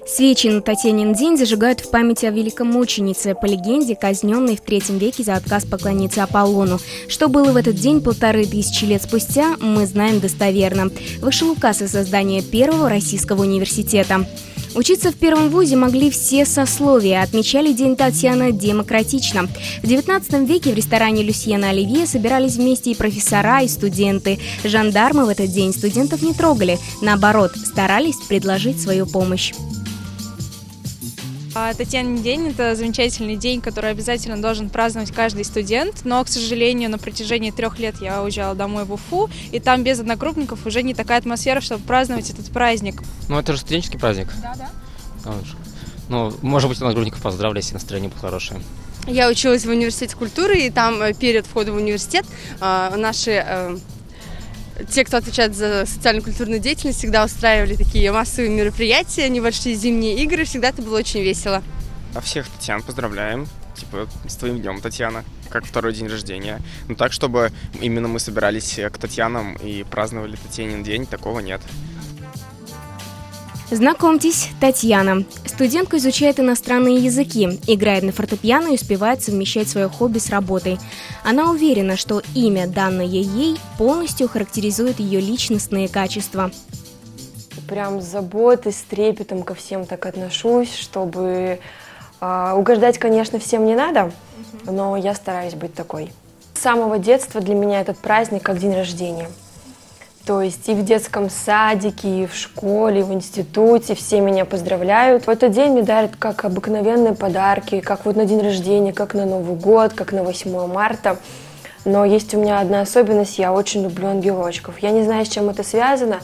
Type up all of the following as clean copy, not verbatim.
Свечи на Татьянин день зажигают в память о великомученице, по легенде, казненной в III веке за отказ поклониться Аполлону. Что было в этот день 1500 лет спустя, мы знаем достоверно. Вышел указ о создании первого российского университета. Учиться в первом вузе могли все сословия, отмечали День Татьяны демократично. В XIX веке в ресторане Люсьена Оливье собирались вместе и профессора, и студенты. Жандармы в этот день студентов не трогали, наоборот, старались предложить свою помощь. Татьянин день – это замечательный день, который обязательно должен праздновать каждый студент, но, к сожалению, на протяжении 3 лет я уезжала домой в Уфу, и там без одногруппников уже не такая атмосфера, чтобы праздновать этот праздник. Ну, это же студенческий праздник. Да. Ну, может быть, одногруппников поздравлять, если настроение было хорошее. Я училась в университете культуры, и там перед входом в университет те, кто отвечает за социально-культурную деятельность, всегда устраивали такие массовые мероприятия, небольшие зимние игры. Всегда это было очень весело. Всех Татьян поздравляем. С твоим днем, Татьяна, как второй день рождения. Но так, чтобы именно мы собирались к Татьянам и праздновали Татьянин день, такого нет. Знакомьтесь, Татьяна. Студентка изучает иностранные языки, играет на фортепиано и успевает совмещать свое хобби с работой. Она уверена, что имя, данное ей, полностью характеризует ее личностные качества. Прям с заботой, с трепетом ко всем так отношусь, чтобы угождать, конечно, всем не надо, но я стараюсь быть такой. С самого детства для меня этот праздник как день рождения. То есть и в детском садике, и в школе, и в институте все меня поздравляют. В этот день мне дарят как обыкновенные подарки, как вот на день рождения, как на Новый год, как на 8 марта. Но есть у меня одна особенность, я очень люблю ангелочков. Я не знаю, с чем это связано,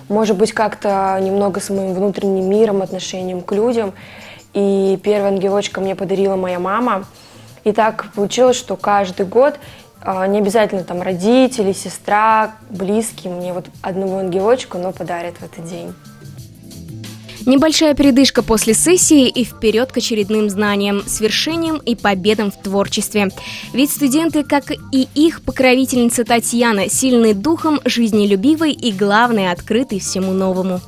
может быть, как-то немного с моим внутренним миром, отношением к людям. И первый ангелочка мне подарила моя мама. И так получилось, что каждый год, не обязательно там родители, сестра, близкие, мне вот одного ангелочка, но подарят в этот день. Небольшая передышка после сессии и вперед к очередным знаниям, свершениям и победам в творчестве. Ведь студенты, как и их покровительница Татьяна, сильны духом, жизнелюбивой и, главное, открыты всему новому.